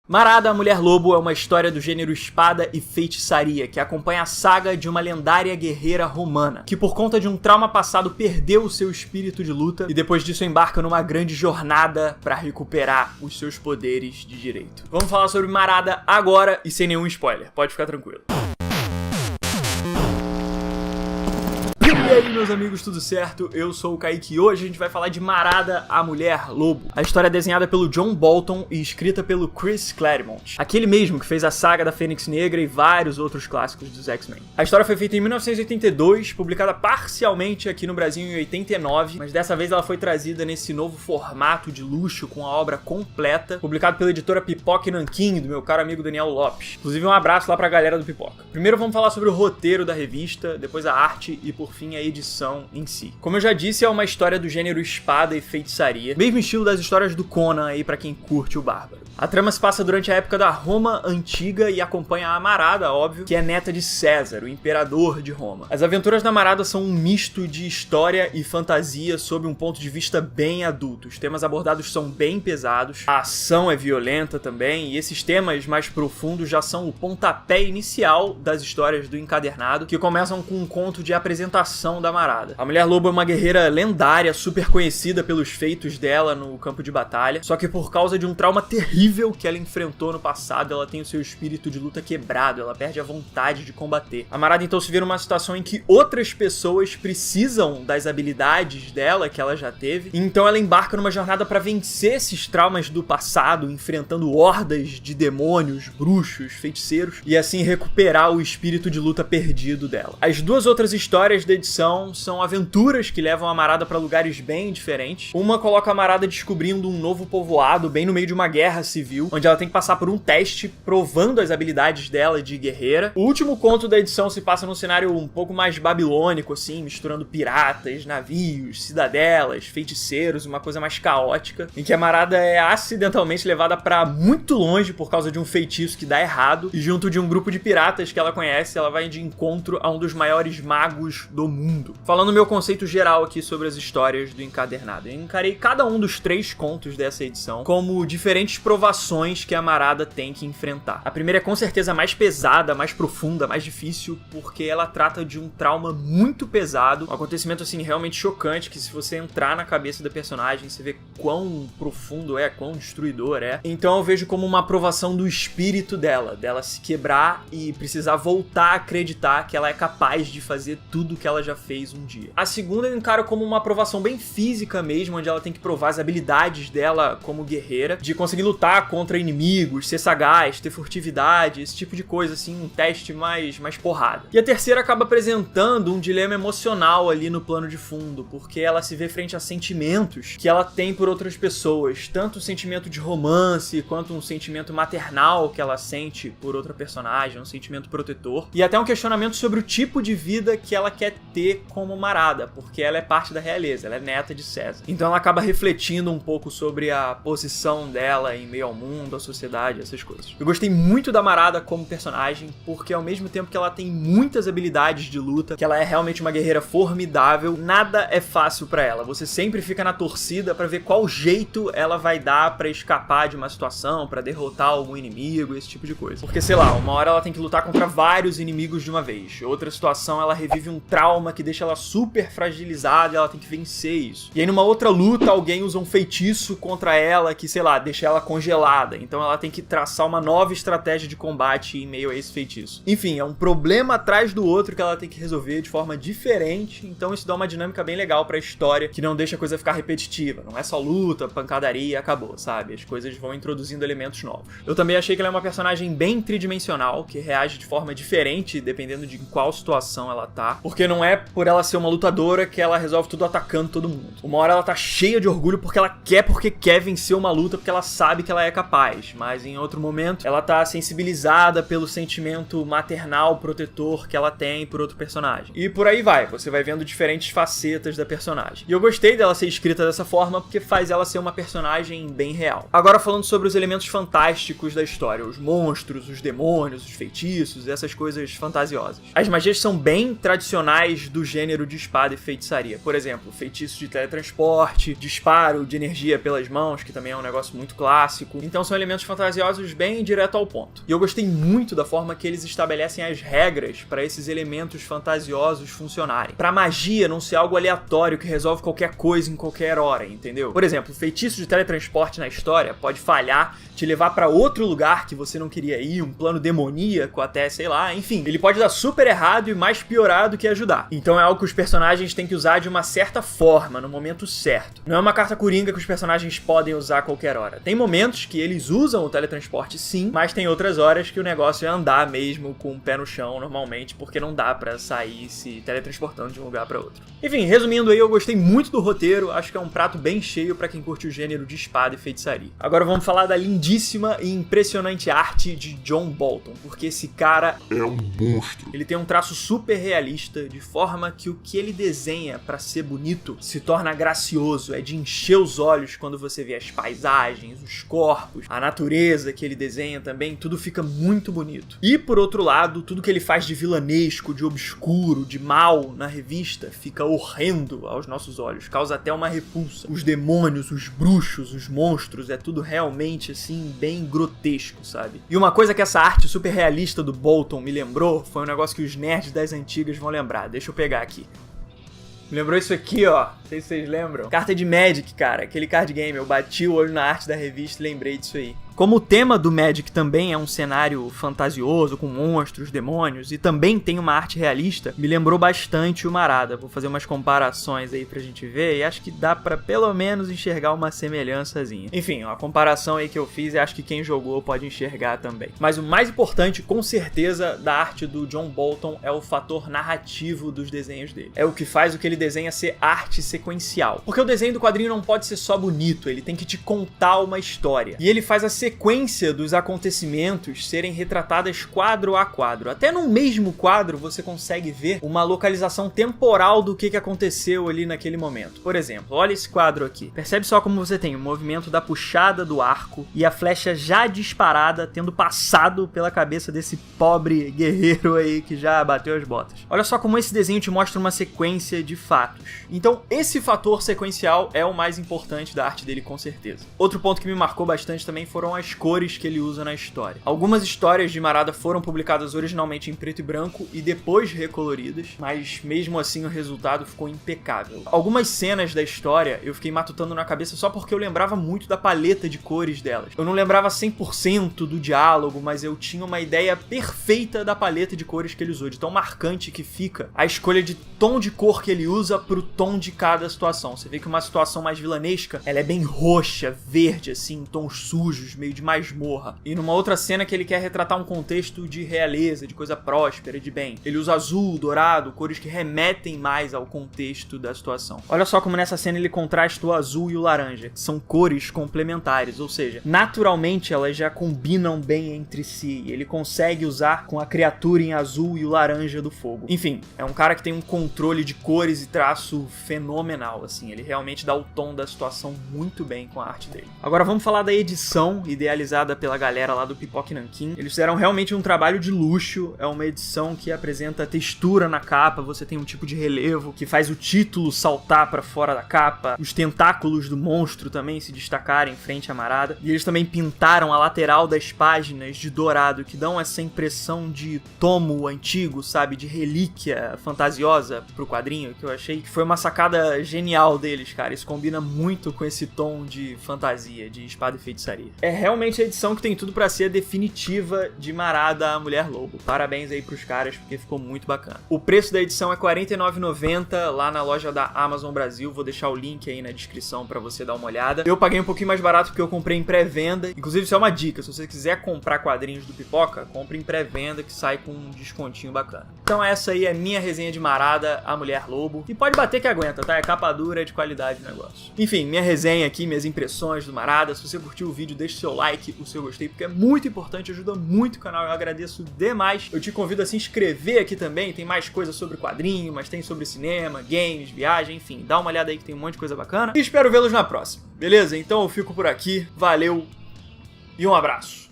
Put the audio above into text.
Marada, a Mulher Lobo é uma história do gênero espada e feitiçaria, que acompanha a saga de uma lendária guerreira romana, que por conta de um trauma passado perdeu o seu espírito de luta e depois disso embarca numa grande jornada para recuperar os seus poderes de direito. Vamos falar sobre Marada agora e sem nenhum spoiler, pode ficar tranquilo. E aí, meus amigos, tudo certo? Eu sou o Kaique e hoje a gente vai falar de Marada, a Mulher Lobo. A história é desenhada pelo John Bolton e escrita pelo Chris Claremont, aquele mesmo que fez a saga da Fênix Negra e vários outros clássicos dos X-Men. A história foi feita em 1982, publicada parcialmente aqui no Brasil em 89, mas dessa vez ela foi trazida nesse novo formato de luxo com a obra completa, publicado pela editora Pipoca e Nanquim, do meu caro amigo Daniel Lopes. Inclusive um abraço lá pra galera do Pipoca. Primeiro vamos falar sobre o roteiro da revista, depois a arte e por fim a edição em si. Como eu já disse, é uma história do gênero espada e feitiçaria, mesmo estilo das histórias do Conan aí pra quem curte o bárbaro. A trama se passa durante a época da Roma Antiga e acompanha a Marada, óbvio, que é neta de César, o imperador de Roma. As aventuras da Marada são um misto de história e fantasia sob um ponto de vista bem adulto. Os temas abordados são bem pesados, a ação é violenta também, e esses temas mais profundos já são o pontapé inicial das histórias do encadernado, que começam com um conto de apresentação da Marada. A Mulher Lobo é uma guerreira lendária, super conhecida pelos feitos dela no campo de batalha, só que por causa de um trauma terrível que ela enfrentou no passado, ela tem o seu espírito de luta quebrado, ela perde a vontade de combater. A Marada então se vê numa situação em que outras pessoas precisam das habilidades dela, que ela já teve, então ela embarca numa jornada para vencer esses traumas do passado, enfrentando hordas de demônios, bruxos, feiticeiros, e assim recuperar o espírito de luta perdido dela. As duas outras histórias da edição são aventuras que levam a Marada para lugares bem diferentes. Uma coloca a Marada descobrindo um novo povoado bem no meio de uma guerra civil, onde ela tem que passar por um teste provando as habilidades dela de guerreira. O último conto da edição se passa num cenário um pouco mais babilônico, assim, misturando piratas, navios, cidadelas, feiticeiros, uma coisa mais caótica, em que a Marada é acidentalmente levada para muito longe por causa de um feitiço que dá errado, e junto de um grupo de piratas que ela conhece, ela vai de encontro a um dos maiores magos do mundo. Falando o meu conceito geral aqui sobre as histórias do encadernado, eu encarei cada um dos 3 contos dessa edição como diferentes provações que a Marada tem que enfrentar. A primeira é com certeza mais pesada, mais profunda, mais difícil, porque ela trata de um trauma muito pesado, um acontecimento assim realmente chocante, que se você entrar na cabeça da personagem, você vê quão profundo é, quão destruidor é. Então eu vejo como uma aprovação do espírito dela se quebrar e precisar voltar a acreditar que ela é capaz de fazer tudo que ela já fez um dia. A segunda eu encaro como uma aprovação bem física mesmo, onde ela tem que provar as habilidades dela como guerreira, de conseguir lutar contra inimigos, ser sagaz, ter furtividade, esse tipo de coisa, assim, um teste mais porrada. E a terceira acaba apresentando um dilema emocional ali no plano de fundo, porque ela se vê frente a sentimentos que ela tem por outras pessoas, tanto um sentimento de romance, quanto um sentimento maternal que ela sente por outra personagem, um sentimento protetor, e até um questionamento sobre o tipo de vida que ela quer ter como Marada, porque ela é parte da realeza, ela é neta de César. Então ela acaba refletindo um pouco sobre a posição dela em meio ao mundo, à sociedade, essas coisas. Eu gostei muito da Marada como personagem, porque ao mesmo tempo que ela tem muitas habilidades de luta, que ela é realmente uma guerreira formidável, nada é fácil pra ela. Você sempre fica na torcida pra ver qual jeito ela vai dar pra escapar de uma situação, pra derrotar algum inimigo, esse tipo de coisa. Porque, sei lá, uma hora ela tem que lutar contra vários inimigos de uma vez. Outra situação, ela revive um trauma que deixa ela super fragilizada e ela tem que vencer isso. E aí numa outra luta, alguém usa um feitiço contra ela que, sei lá, deixa ela congelada. Então ela tem que traçar uma nova estratégia de combate em meio a esse feitiço. Enfim, é um problema atrás do outro que ela tem que resolver de forma diferente. Então isso dá uma dinâmica bem legal pra história, que não deixa a coisa ficar repetitiva. Não é só luta, pancadaria e acabou, sabe? As coisas vão introduzindo elementos novos. Eu também achei que ela é uma personagem bem tridimensional, que reage de forma diferente dependendo de em qual situação ela tá. Porque não é por ela ser uma lutadora que ela resolve tudo atacando todo mundo. Uma hora ela tá cheia de orgulho porque quer vencer uma luta, porque ela sabe que ela é capaz. Mas em outro momento, ela tá sensibilizada pelo sentimento maternal, protetor que ela tem por outro personagem. E por aí vai, você vai vendo diferentes facetas da personagem. E eu gostei dela ser escrita dessa forma, porque faz ela ser uma personagem bem real. Agora falando sobre os elementos fantásticos da história, os monstros, os demônios, os feitiços, essas coisas fantasiosas. As magias são bem tradicionais do gênero de espada e feitiçaria. Por exemplo, feitiço de teletransporte, disparo de energia pelas mãos, que também é um negócio muito clássico. Então são elementos fantasiosos bem direto ao ponto. E eu gostei muito da forma que eles estabelecem as regras para esses elementos fantasiosos funcionarem. Pra magia não ser algo aleatório que resolve qualquer coisa em qualquer hora, entendeu? Por exemplo, o feitiço de teletransporte na história pode falhar, te levar pra outro lugar que você não queria ir, um plano demoníaco até, sei lá, enfim. Ele pode dar super errado e mais piorar do que ajudar. Então é algo que os personagens têm que usar de uma certa forma, no momento certo. Não é uma carta coringa que os personagens podem usar a qualquer hora. Tem momentos que eles usam o teletransporte sim, mas tem outras horas que o negócio é andar mesmo com o pé no chão normalmente, porque não dá pra sair se teletransportando de um lugar pra outro. Enfim, resumindo aí, eu gostei muito do roteiro, acho que é um prato bem cheio pra quem curte o gênero de espada e feitiçaria. Agora vamos falar da lindíssima e impressionante arte de John Bolton, porque esse cara é um monstro. Ele tem um traço super realista, de forma que o que ele desenha pra ser bonito se torna gracioso, é de encher os olhos quando você vê as paisagens, os corpos, a natureza que ele desenha também, tudo fica muito bonito. E por outro lado, tudo que ele faz de vilanesco, de obscuro, de mal na revista fica horrendo aos nossos olhos, causa até uma repulsa. Os demônios, os bruxos, os monstros, é tudo realmente assim bem grotesco, sabe? E uma coisa que essa arte super realista do Bolton me lembrou foi um negócio que os nerds das antigas vão lembrar. Deixa eu pegar aqui. Me lembrou isso aqui, ó. Não sei se vocês lembram. Carta de Magic, cara. Aquele card game. Eu bati o olho na arte da revista e lembrei disso aí. Como o tema do Magic também é um cenário fantasioso, com monstros, demônios, e também tem uma arte realista, me lembrou bastante o Marada. Vou fazer umas comparações aí pra gente ver, e acho que dá pra pelo menos enxergar uma semelhançazinha. Enfim, uma comparação aí que eu fiz, e acho que quem jogou pode enxergar também. Mas o mais importante, com certeza, da arte do John Bolton é o fator narrativo dos desenhos dele. É o que faz o que ele desenha ser arte sequencial. Porque o desenho do quadrinho não pode ser só bonito, ele tem que te contar uma história. E ele faz a sequência dos acontecimentos serem retratadas quadro a quadro. Até no mesmo quadro você consegue ver uma localização temporal do que aconteceu ali naquele momento. Por exemplo, olha esse quadro aqui. Percebe só como você tem o movimento da puxada do arco e a flecha já disparada tendo passado pela cabeça desse pobre guerreiro aí que já bateu as botas. Olha só como esse desenho te mostra uma sequência de fatos. Então esse fator sequencial é o mais importante da arte dele, com certeza. Outro ponto que me marcou bastante também foram as cores que ele usa na história. Algumas histórias de Marada foram publicadas originalmente em preto e branco e depois recoloridas, mas mesmo assim o resultado ficou impecável. Algumas cenas da história eu fiquei matutando na cabeça só porque eu lembrava muito da paleta de cores delas. Eu não lembrava 100% do diálogo, mas eu tinha uma ideia perfeita da paleta de cores que ele usou, de tão marcante que fica a escolha de tom de cor que ele usa pro tom de cada situação. Você vê que uma situação mais vilanesca, ela é bem roxa, verde, assim, tons sujos, meio de masmorra. E numa outra cena que ele quer retratar um contexto de realeza, de coisa próspera, de bem. Ele usa azul, dourado, cores que remetem mais ao contexto da situação. Olha só como nessa cena ele contrasta o azul e o laranja. São cores complementares, ou seja, naturalmente elas já combinam bem entre si. Ele consegue usar com a criatura em azul e o laranja do fogo. Enfim, é um cara que tem um controle de cores e traço fenomenal, assim. Ele realmente dá o tom da situação muito bem com a arte dele. Agora vamos falar da edição idealizada pela galera lá do Pipoca Nanquim. Eles fizeram realmente um trabalho de luxo. É uma edição que apresenta textura na capa, você tem um tipo de relevo que faz o título saltar pra fora da capa, os tentáculos do monstro também se destacarem frente à Marada, e eles também pintaram a lateral das páginas de dourado, que dão essa impressão de tomo antigo, sabe, de relíquia fantasiosa pro quadrinho, que eu achei que foi uma sacada genial deles, cara. Isso combina muito com esse tom de fantasia, de espada e feitiçaria. É realmente a edição que tem tudo pra ser a definitiva de Marada a Mulher Lobo. Parabéns aí pros caras, porque ficou muito bacana. O preço da edição é R$ 49,90 lá na loja da Amazon Brasil. Vou deixar o link aí na descrição pra você dar uma olhada. Eu paguei um pouquinho mais barato porque eu comprei em pré-venda. Inclusive, isso é uma dica. Se você quiser comprar quadrinhos do Pipoca, compre em pré-venda que sai com um descontinho bacana. Então essa aí é a minha resenha de Marada a Mulher Lobo. E pode bater que aguenta, tá? É capa dura, é de qualidade o negócio. Enfim, minha resenha aqui, minhas impressões do Marada. Se você curtiu o vídeo, deixe seu like, o seu gostei, porque é muito importante, ajuda muito o canal, eu agradeço demais. Eu te convido a se inscrever aqui também, tem mais coisas sobre quadrinho, mas tem sobre cinema, games, viagem, enfim, dá uma olhada aí que tem um monte de coisa bacana. E espero vê-los na próxima, beleza? Então eu fico por aqui, valeu e um abraço!